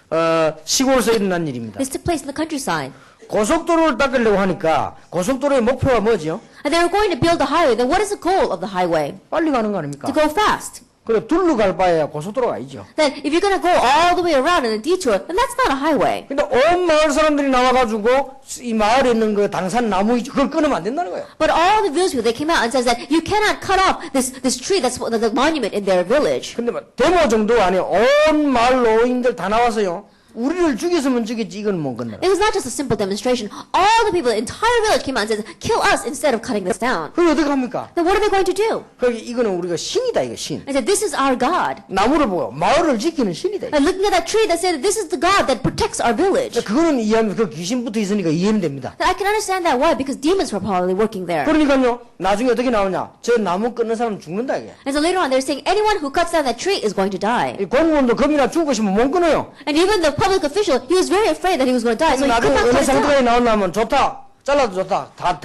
시골에서 일어난 일입니다. This took place in the countryside. 고속도로를 닦으려고 하니까 고속도로의 목표가 뭐죠? And they were going to build a highway. Then what is the goal of the highway? 빨리 가는 거 아닙니까? To go fast. 그래 둘로 갈 바에야 고속도로가 아니죠. Then if you're going to go all the way around in a detour, then that's not a highway. 근데 온 마을 사람들이 나와가지고 이 마을에 있는 그 당산 나무 있죠. 그걸 끊으면 안 된다는 거예요. But all the village people, they came out and says that you cannot cut off this tree that's the monument in their village. 근데 뭐 데모 정도 아니에요. 온 마을 노인들 다 나와서요. 우리를 죽였으면 죽였지 이건 못 건너라. It was not just a simple demonstration. All the people, the entire village came out and said, kill us instead of cutting this down. 그럼 어떻게 합니까? Then what are they going to do? 거기 이거는 우리가 신이다 이거 신. And said, this is our God. 나무를 보고 마을을 지키는 신이다. And looking at that tree that said, this is the God that protects our village. 그거는 이해하면 그 귀신부터 있으니까 이해는 됩니다. Then I can understand that. Why? Because demons were probably working there. 그러니까요 나중에 어떻게 나오냐? 저 나무 끊는 사람 죽는다 이게. And so later on, they're saying anyone who cuts down that tree is going to die. 이 공무원도 겁이나 죽고 싶으면 못 끊어요. And even the public official, he was very afraid that he was going to die, so he could 나중에 not 어느 cut it down. 상태까지 나오려면 좋다. 잘라도 좋다. 다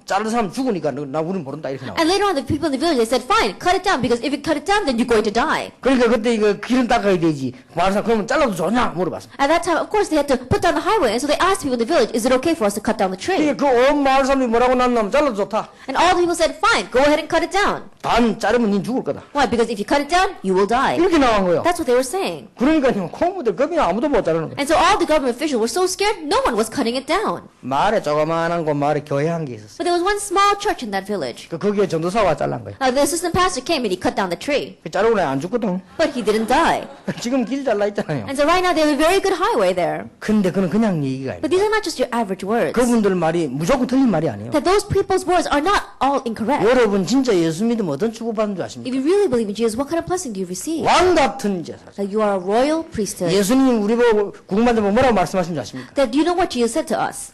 자른 사람 죽으니까 나 우린 모른다 이렇게 나와. And later on, the people in the village, they said, fine, cut it down, because if you cut it down, then you're going to die. 그러니까 그때 이거 기름 닦아야 되지. 마을 사람 그러면 잘라도 좋냐 물어봤어. At that time, of course, they had to put down the highway, and so they asked people in the village, is it okay for us to cut down the tree? 그 온 마을 사람들이 뭐라고 났냐면 잘라도 좋다. And all the people said, fine, go ahead and cut it down. 단 자르면 닌 죽을 거다. Why? Because if you cut it down, you will die. 이렇게 나온 거예요. That's what they were saying. 그러니까요, 콩무들 겁이 나 아무도 못 자르는 거예요. And so all the government officials were so scared, no one was cutting it down. 마을에 조그만한 곳 마을에 교회 한 게 있었어요. But there was one small church in that village. 거기에 전도사가 잘란 거예요. The assistant pastor came and he cut down the tree. 자르고 나안 죽거든. But he didn't die. 지금 길 잘라 있잖아요. And so right now they have a very good highway there. 근데 그건 그냥 얘기가 But 아니에요. these are not just your average words. 그분들 말이 무조건 틀린 말이 아니에요. That those people's words are not all incorrect. 여러분 진짜 예수 믿으면 어떤 축복받는 줄 아십니까? If you really believe in Jesus, what kind of blessing do you receive? 왕 같은 제사. That you are a royal priesthood. 예수님 우리 보고 구원받으면 뭐라고 말씀하신 줄 아십니까? That do you know what Jesus said to us?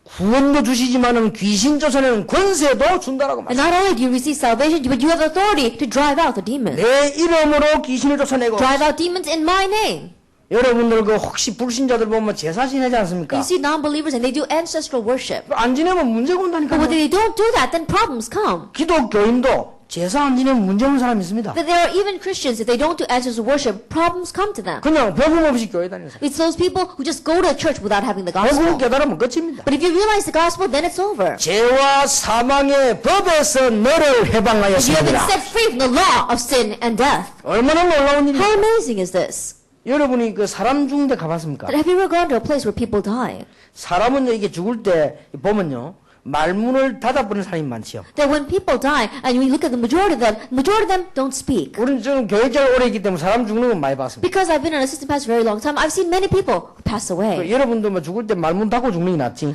구원도 주시지만은 귀신 쫓아내는 권세도 준다라고 And 말씀. not only do you receive salvation, but you have authority to drive out the demons. 내 이름으로 귀신을 쫓아내고. Drive out demons in my name. 여러분들 그 혹시 불신자들 보면 제사 지내지 않습니까? You see non-believers and they do ancestral worship. 안 지내면 문제가 But 온다니까요. when they don't do that, then problems come. 기독교인도 제사 안 지내면 문제 오는 사람이 있습니다. That there are even Christians, if they don't do ancestral worship, problems come to them. 그냥 복음 없이 교회 다니는 사람. It's those people who just go to church without having the 복음 gospel. 깨달으면 끝입니다. But if you realize the gospel, then it's over. 죄와 사망의 법에서 너를 You have been 해방하였습니다. set free from the law of sin and death. 얼마나 놀라운 일이에요. How amazing is this? 여러분이 그 사람 죽은 데 가봤습니까? But have you ever gone to a place where people die? 사람은요 이게 죽을 때 보면요 말문을 닫아버리는 사람이 많지요. That when people die, and we look at the majority of them don't speak. 우리는 지금 교회자를 오래 있기 때문에 사람 죽는 건 많이 봤습니다. Because I've been an assistant pastor for a very long time, I've seen many people who pass away. 여러분도 뭐 죽을 때 말문 닫고 죽는 게 낫지.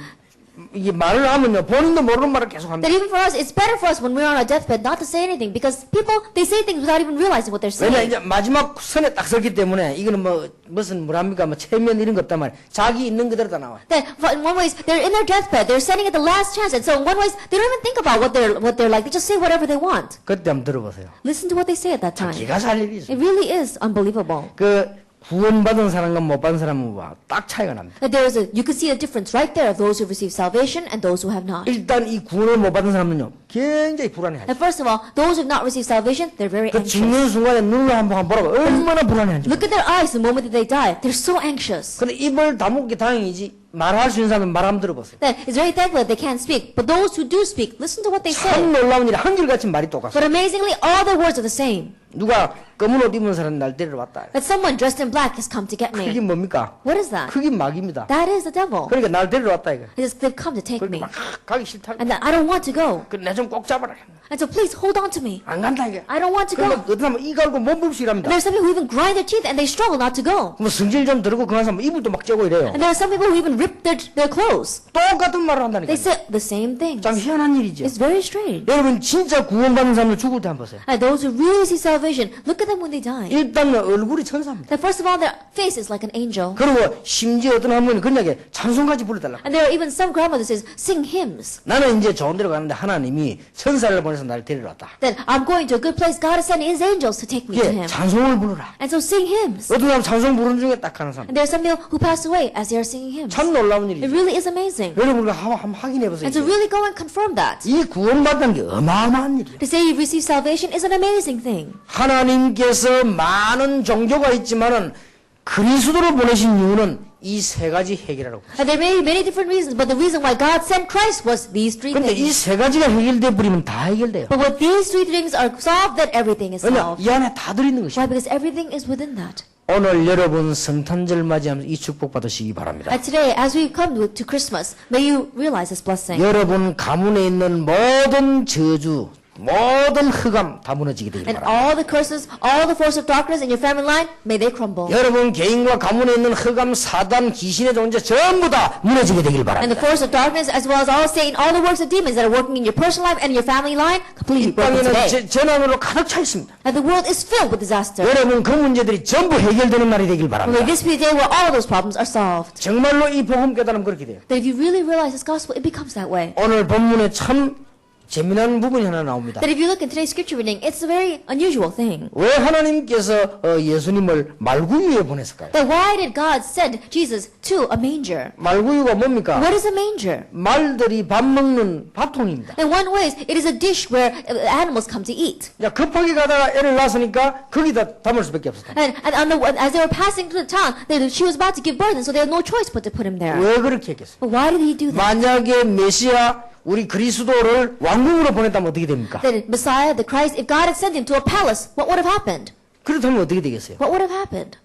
이게 말을 하면요 본인도 모르는 말을 계속 합니다. That even for us, it's better for us when we're on our deathbed not to say anything, because people, they say things without even realizing what they're 왜냐 saying. 이제 마지막 선에 딱 섰기 때문에 이거는 뭐 무슨 뭐랍니까 뭐 체면 이런 거 없단 말이에요. 자기 있는 그대로 다 나와요. That in one ways, they're in their deathbed, they're standing at the last chance, and so in one ways, they don't even think about what they're like, they just say whatever they want. 그때 한번 들어보세요. Listen to what they say at that time. 기가 살 일이 있어요. It really is unbelievable. 그 구원받은 사람과 못 받은 사람은 딱 차이가 납니다. That you can see a difference right there of those who receive salvation and those who have not. 일단 이 구원을 못 받은 사람은요 굉장히 불안해하죠. And first of all, those who have not received salvation, they're very 그 anxious. 죽는 순간에 눈을 한번 보라고 얼마나 불안해하는지. Look at their eyes the moment that they die. They're so anxious. 근데 입을 다물는 게 다행이지 말할 수 있는 사람은 말 한번 들어보세요. That it's very thankful that they can't speak. But those who do speak, listen to what they say. 참 놀라운 일이 한결같이 말이 똑같아요. But amazingly, all their words are the same. 누가 검은 옷 입은 사람이 날 데리러 왔다. That someone dressed in black has come to get 그게 me. 뭡니까? What is that? 그게 마귀입니다. That is the devil. 그러니까 날 데리러 왔다 이거. They've come to take 그러니까 me. 막 가기 싫다. And that I don't want to go. 내 좀 꼭 잡아라. And so please hold on to me. 안 간다 이게. I don't want to 그러면 go. 어떤 사람은 이 갈고 몸부림씩 And 일합니다. there are some people who even grind their teeth and they struggle not to go. 뭐 성질 좀 들고 그런 사람은 이불도 막 째고 이래요. And there are some people who even rip their clothes. 똑같은 말을 한다니까. They say the same things. 참 희한한 일이죠. It's very strange. 여러분 진짜 구원받는 사람들 죽을 때 한번 보세요. And those who really see salvation, look at them when they die. 일단 얼굴이 천사입니다. That first of all, their face is like an angel. 그리고 심지어 어떤 할머니 그녀에게 찬송까지 부르달라고. And there are even some grandmothers says, sing hymns. 나는 이제 좋은 데로 가는데 하나님이 천사를 보내서 나를 데리러 왔다. That I'm going to a good place. God is sending His angels to take me to 예, Him. 찬송을 부르라. And so sing hymns. 어떤 사람 찬송 부르는 중에 딱 하는 사람. And there are some people who pass away as they are singing hymns. 참 놀라운 It 일이죠. really is amazing. 여러분 우리가 한번 확인해 보세요. And to really go and confirm that. 이 구원받는 게 어마어마한 일이에요. To say you've received salvation is an amazing thing. 하나님께서 많은 종교가 있지만은 그리스도를 보내신 이유는 이 세 가지 해결하라고. And there may be many different reasons, but the reason why God sent Christ was these three 근데 이 things. 세 가지가 해결돼 버리면 다 해결돼요. But when these three things are solved, then everything is 왜냐? solved. 이 안에 다 들어있는 것이에요. Why? Because everything is within that. 오늘 여러분 성탄절 맞이하면서 이 축복 받으시기 바랍니다. And today, as we come to Christmas, may you realize this blessing. 여러분 가문에 있는 모든 저주, 모든 흑암 다 무너지게 되길 And 바랍니다. all the curses, all the force of darkness in your family line, may they crumble. 여러분 개인과 가문에 있는 흑암, 사단, 귀신의 존재 전부 다 무너지게 되길 And 바랍니다. the force of darkness, as well as all Satan, all the works of demons that are working in your personal life and in your family line, completely 이 broken 땅에는 today. 재난으로 가득 차 있습니다. And the world is filled with disaster. 여러분 그 문제들이 전부 해결되는 날이 되길 May 바랍니다. this be the day where all those problems are solved. 정말로 이 복음 깨달으면 그렇게 돼요. That if you really realize this gospel, it becomes that way. 오늘 본문에 참 재미난 부분이 하나 나옵니다. That if you look in today's scripture reading, it's a very unusual thing. 왜 하나님께서 예수님을 말구유에 보냈을까요? That why did God send Jesus to a manger? 말구유가 뭡니까? What is a manger? 말들이 밥 먹는 밥통입니다. In one way, it is a dish where animals come to eat. 자, 급하게 가다가 애를 낳았으니까 거기다 담을 수밖에 없었다. And as they were passing through the town, she was about to give birth, and so they had no choice but to put him there. 왜 그렇게 했겠어요? But why did he do that? 만약에 메시아 우리 그리스도를 왕궁으로 보냈다면 어떻게 됩니까? That Messiah, the Christ, if God had sent him to a palace, what would have happened? 그렇다면 어떻게 되겠어요? What would have happened?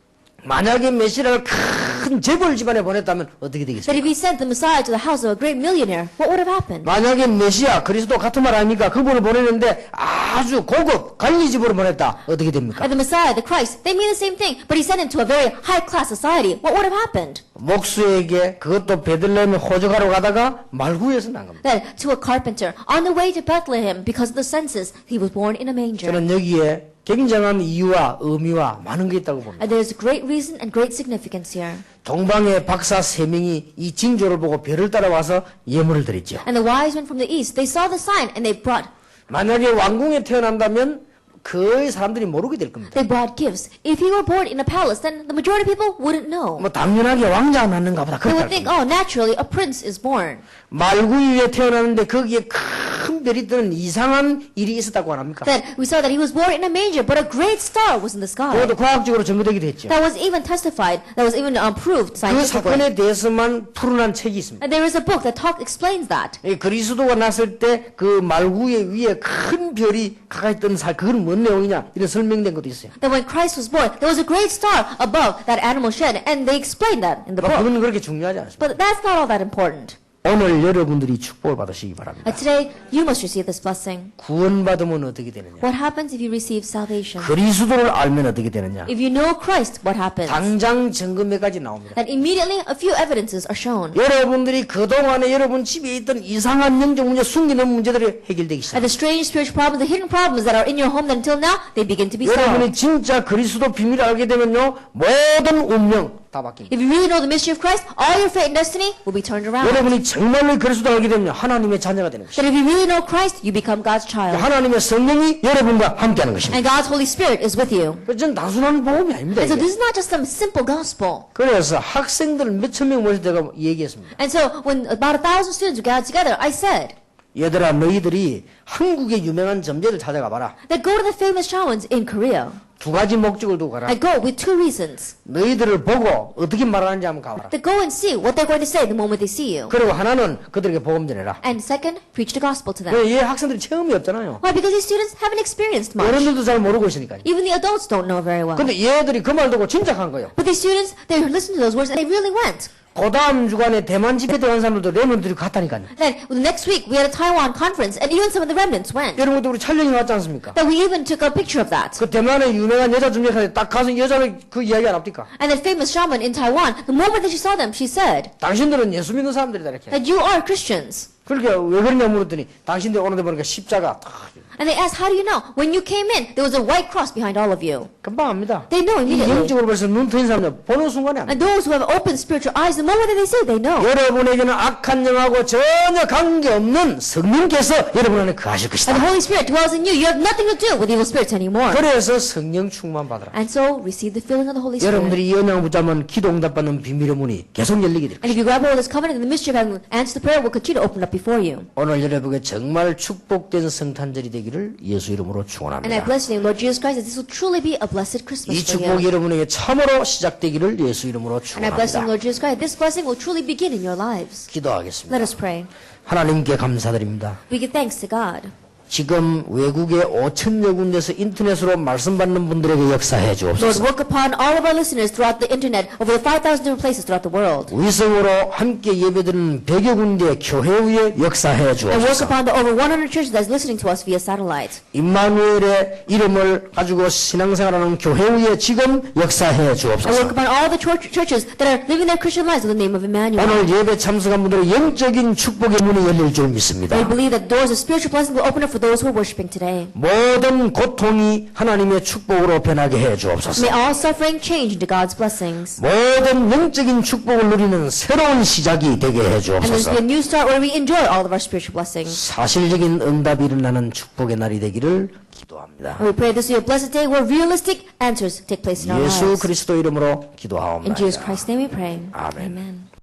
만약에 메시아를 큰 재벌 집안에 보냈다면 어떻게 되겠어요? That if he sent the Messiah to the house of a great millionaire, what would have happened? 만약에 메시아 그리스도 같은 말 아닙니까? 그분을 보냈는데 아주 고급 관리 집으로 보냈다. 어떻게 됩니까? And the Messiah, the Christ, they mean the same thing, but he sent him to a very high-class society. What would have happened? 목수에게 그것도 베들레헴에 호적하러 가다가 말구에서 난 겁니다. That to a carpenter, on the way to Bethlehem, because of the census, he was born in a manger. 저는 여기에 굉장한 이유와 의미와 많은 게 있다고 봅니다. And there is great reason and great significance here. 동방의 박사 3명이 이 징조를 보고 별을 따라와서 예물을 드렸죠. And the wise men from the east, they saw the sign and they brought 만약에 왕궁에 태어난다면 거의 사람들이 모르게 될 겁니다. They brought gifts. If he were born in a palace, then the majority of people wouldn't know. 뭐 당연하게 왕자가 낳는가 보다. They would 그렇다. think, oh, naturally, a prince is born. 말구유에 태어나는데 거기에 큰 별이 뜨는 이상한 일이 있었다고 안 합니까? That we saw that he was born in a manger, but a great star was in the sky. 그것도 과학적으로 증거되기도 했죠. That was even testified, that was even proved 그 scientifically. 사건에 대해서만 풀어난 책이 있습니다. And there is a book that explains that. 이 그리스도가 났을 때 그 말구유 위에 큰 별이 가까이 뜨는 살 그건 뭔 내용이냐 이런 설명된 것도 있어요. That when Christ was born, there was a great star above that animal shed, and they explained that in the book. 그건 그렇게 중요하지 않습니다. But that's not all that important. 오늘 여러분들이 축복을 받으시기 바랍니다. Today, you must receive this blessing. 구원받으면 어떻게 되느냐? What happens if you receive salvation? 그리스도를 알면 어떻게 되느냐? If you know Christ, what happens? 당장 증거몇가지 나옵니다. That immediately a few evidences are shown. 여러분들이 그동안에 여러분 집에 있던 이상한 영적 문제, 숨기는 문제들이 해결되기 And the 시작합니다. strange spiritual problems, the hidden problems that are in your home that until now, they begin to be 여러분이 solved. 진짜 그리스도 비밀을 알게 되면요 모든 운명 다 바뀝니다. If you really know the mystery of Christ, all your fate and destiny will be turned around. 여러분이 정말로 그리스도 알게 되면 하나님의 자녀가 되는 것입니다. That if you really know Christ, you become God's child. 하나님의 성령이 여러분과 함께하는 것입니다. And God's Holy Spirit is with you. 그건 단순한 복음이 아닙니다. And so 이게. this is not just some simple gospel. 그래서 학생들 몇천 명 모여서 제가 얘기했습니다. And so when about 1,000 students were gathered together, I said 얘들아 너희들이 한국의 유명한 점제를 찾아가 봐라. that go to the famous shamans in Korea. 두 가지 목적을 두고 가라. I go with two reasons. 너희들을 보고 어떻게 말하는지 한번 가봐라. To go and see what they're going to say the moment they see you. 그리고 하나는 그들에게 복음 전해라. And second, preach the gospel to them. 왜? 얘 학생들이 체험이 없잖아요. Why? Because these students haven't experienced much. 어른들도 잘 모르고 있으니까요. Even the adults don't know very well. 근데 얘들이 그 말 듣고 진작한 거예요. But these students, they listened to those words and they really went. 그 다음 주간에 대만 집회 때 간 사람들도 레몬들이 갔다니까요. Then the next week we had a Taiwan conference and even some of the remnants went. 이런 것도 우리 촬영이 왔지 않습니까? That we even took a picture of that. 그 대만의 유명한 여자 중에 딱 가서 여자를 그 이야기 안 합니까? And that famous shaman in Taiwan, the moment that she saw them, she said 당신들은 예수 믿는 사람들이다 이렇게. that you are Christians. 그렇게 왜 그러냐 물었더니 당신들 오는데 보니까 십자가 딱 And they asked, how do you know? When you came in, there was a white cross behind all of you. 금방 압니다. They know 이 immediately. 영적으로 벌써 눈 트인 사람들 보는 순간에 압니다. And those who have open spiritual eyes, the moment that they see it, they know. 여러분에게는 악한 영하고 전혀 관계없는 성령께서 여러분 안에 거하실 And the 것이다. Holy Spirit dwells in you. You have nothing to do with evil spirits anymore. 그래서 성령 충만 받으라. And so, receive the filling of the Holy Spirit. 여러분들이 이 언약을 붙잡으면 기도 응답받는 비밀의 문이 계속 열리게 될 And if you grab hold of this covenant, the mystery of having answered the prayer will continue to open up before you. 오늘 여러분에게 정말 축복된 성탄절이 되기를 예수 이름으로 And I 축원합니다. bless the name, Lord Jesus Christ, that this will truly be a blessed Christmas 이 for 축복이 you. 여러분에게 참으로 시작되기를 예수 이름으로 And I bless the 축원합니다. Lord Jesus Christ. This blessing will truly begin in your lives. 기도하겠습니다. Let us pray. 하나님께 감사드립니다. We give thanks to God. 지금 외국의 5천여 군데서 인터넷으로 말씀 받는 분들에게 역사해 Lord, 주옵소서. work upon all of our listeners throughout the internet, over the 5,000 different places throughout the world. 위성으로 함께 예배드리는 100여 군데 교회 위에 역사해 And work 주옵소서. upon the over 100 churches that's listening to us via satellite. 임마누엘의 이름을 가지고 신앙생활하는 교회 위에 지금 역사해 And work 주옵소서. upon all the churches that are living their Christian lives in the name of Emmanuel. 오늘 예배 참석한 분들의 영적인 축복의 문이 열릴 줄 믿습니다. We believe that doors of spiritual blessing will open up for those who are worshiping today. 모든 고통이 하나님의 축복으로 변하게 해 주옵소서. May all suffering change into God's blessings. 모든 영적인 축복을 누리는 새로운 시작이 되게 해 And there's 주옵소서. be a new start where we enjoy all of our spiritual blessings. 사실적인 응답이 일어나는 축복의 날이 되기를 기도합니다. And we pray this will be a blessed day where realistic answers take place in our 예수 lives. 그리스도 이름으로 In 기도하옵나이다. Jesus Christ's name we pray. Amen. Amen.